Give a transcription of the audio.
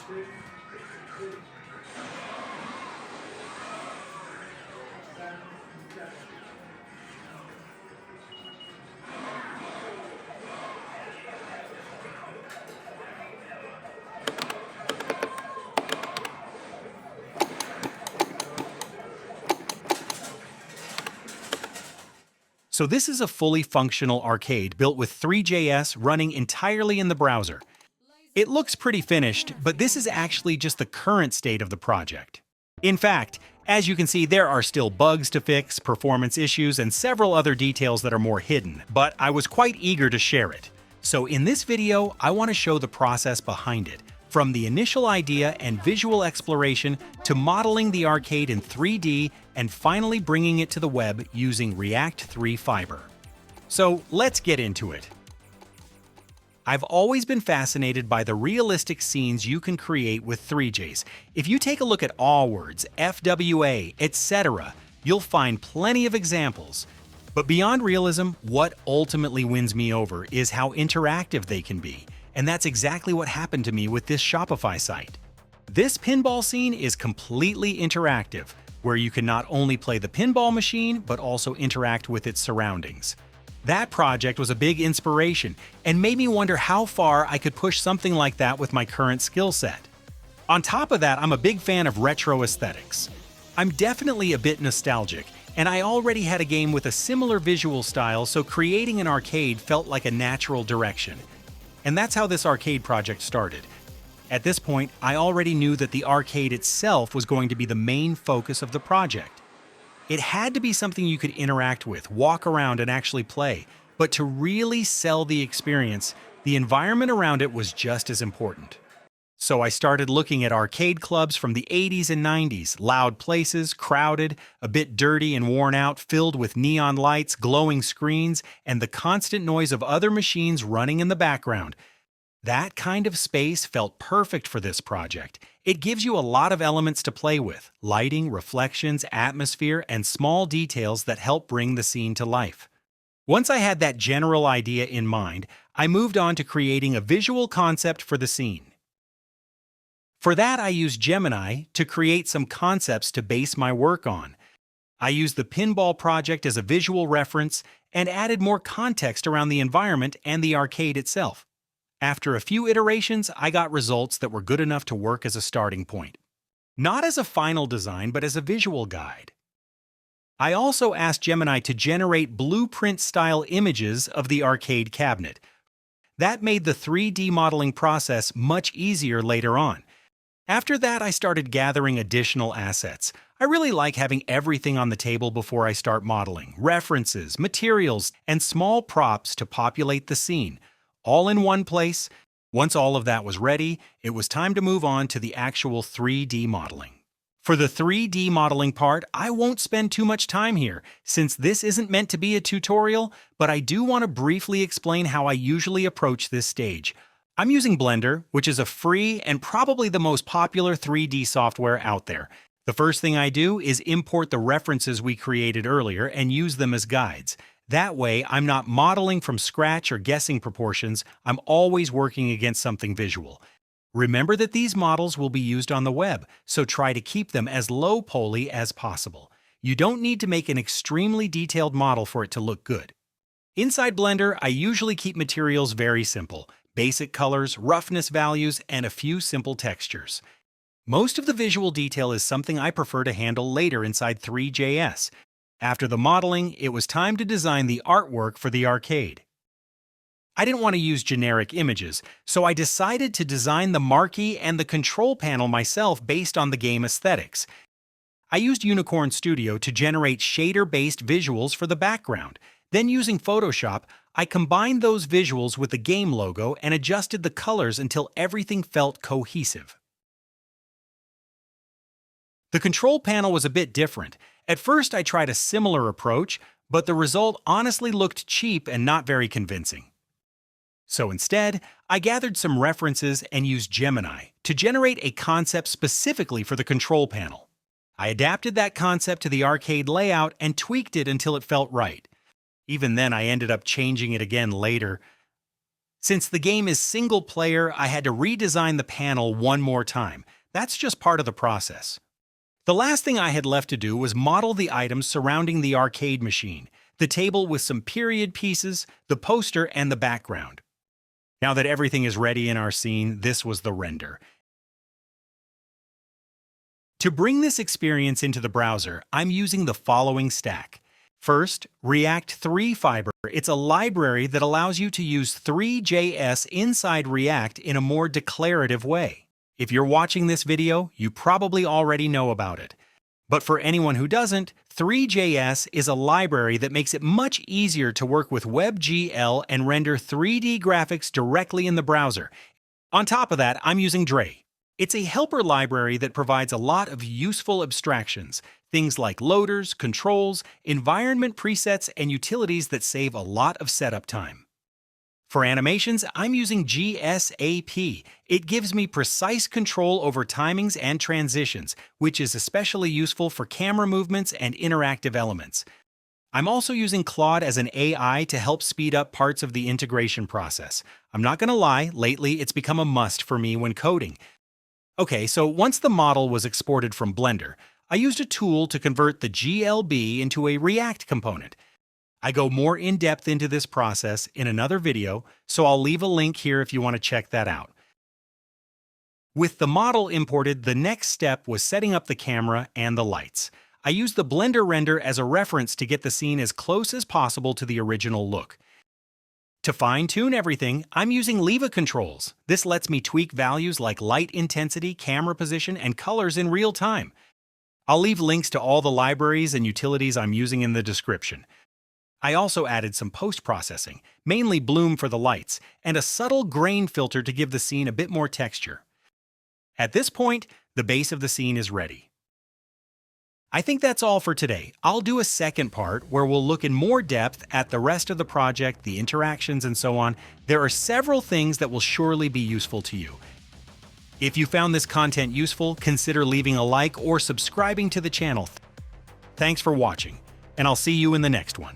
So this is a fully functional arcade built with Three.js running entirely in the browser. It looks pretty finished, but this is actually just the current state of the project. In fact, as you can see, there are still bugs to fix, performance issues, and several other details that are more hidden, but I was quite eager to share it. So in this video, I want to show the process behind it, from the initial idea and visual exploration to modeling the arcade in 3D and finally bringing it to the web using React 3 Fiber. So let's get into it. I've always been fascinated by the realistic scenes you can create with Three.js. If you take a look at AllWords, FWA, etc., you'll find plenty of examples. But beyond realism, what ultimately wins me over is how interactive they can be. And that's exactly what happened to me with this Shopify site. This pinball scene is completely interactive, where you can not only play the pinball machine, but also interact with its surroundings. That project was a big inspiration and made me wonder how far I could push something like that with my current skill set. On top of that, I'm a big fan of retro aesthetics. I'm definitely a bit nostalgic, and I already had a game with a similar visual style, so creating an arcade felt like a natural direction. And that's how this arcade project started. At this point, I already knew that the arcade itself was going to be the main focus of the project. It had to be something you could interact with, walk around, and actually play. But to really sell the experience, the environment around it was just as important. So I started looking at arcade clubs from the 80s and 90s, loud places, crowded, a bit dirty and worn out, filled with neon lights, glowing screens, and the constant noise of other machines running in the background. That kind of space felt perfect for this project. It gives you a lot of elements to play with: lighting, reflections, atmosphere, and small details that help bring the scene to life. Once I had that general idea in mind, I moved on to creating a visual concept for the scene. For that, I used Gemini to create some concepts to base my work on. I used the pinball project as a visual reference and added more context around the environment and the arcade itself. After a few iterations, I got results that were good enough to work as a starting point. Not as a final design, but as a visual guide. I also asked Gemini to generate blueprint-style images of the arcade cabinet. That made the 3D modeling process much easier later on. After that, I started gathering additional assets. I really like having everything on the table before I start modeling: references, materials, and small props to populate the scene, all in one place. Once all of that was ready, it was time to move on to the actual 3D modeling. For the 3D modeling part, I won't spend too much time here, since this isn't meant to be a tutorial, but I do want to briefly explain how I usually approach this stage. I'm using Blender, which is a free and probably the most popular 3D software out there. The first thing I do is import the references we created earlier and use them as guides. That way, I'm not modeling from scratch or guessing proportions. I'm always working against something visual. Remember that these models will be used on the web, so try to keep them as low poly as possible. You don't need to make an extremely detailed model for it to look good. Inside Blender, I usually keep materials very simple: basic colors, roughness values, and a few simple textures. Most of the visual detail is something I prefer to handle later inside Three.js. After the modeling, it was time to design the artwork for the arcade. I didn't want to use generic images, so I decided to design the marquee and the control panel myself based on the game aesthetics. I used Unicorn Studio to generate shader-based visuals for the background. Then, using Photoshop, I combined those visuals with the game logo and adjusted the colors until everything felt cohesive. The control panel was a bit different. At first, I tried a similar approach, but the result honestly looked cheap and not very convincing. So instead, I gathered some references and used Gemini to generate a concept specifically for the control panel. I adapted that concept to the arcade layout and tweaked it until it felt right. Even then, I ended up changing it again later. Since the game is single player, I had to redesign the panel one more time. That's just part of the process. The last thing I had left to do was model the items surrounding the arcade machine, the table with some period pieces, the poster, and the background. Now that everything is ready in our scene, this was the render. To bring this experience into the browser, I'm using the following stack. First, React 3 Fiber. It's a library that allows you to use Three.js inside React in a more declarative way. If you're watching this video, you probably already know about it. But for anyone who doesn't, Three.js is a library that makes it much easier to work with WebGL and render 3D graphics directly in the browser. On top of that, I'm using Dre. It's a helper library that provides a lot of useful abstractions, things like loaders, controls, environment presets, and utilities that save a lot of setup time. For animations, I'm using GSAP. It gives me precise control over timings and transitions, which is especially useful for camera movements and interactive elements. I'm also using Claude as an AI to help speed up parts of the integration process. I'm not gonna lie, lately it's become a must for me when coding. Okay, so once the model was exported from Blender, I used a tool to convert the GLB into a React component. I go more in-depth into this process in another video, so I'll leave a link here if you want to check that out. With the model imported, the next step was setting up the camera and the lights. I used the Blender render as a reference to get the scene as close as possible to the original look. To fine-tune everything, I'm using Leva controls. This lets me tweak values like light intensity, camera position, and colors in real time. I'll leave links to all the libraries and utilities I'm using in the description. I also added some post-processing, mainly bloom for the lights, and a subtle grain filter to give the scene a bit more texture. At this point, the base of the scene is ready. I think that's all for today. I'll do a second part where we'll look in more depth at the rest of the project, the interactions, and so on. There are several things that will surely be useful to you. If you found this content useful, consider leaving a like or subscribing to the channel. Thanks for watching, and I'll see you in the next one.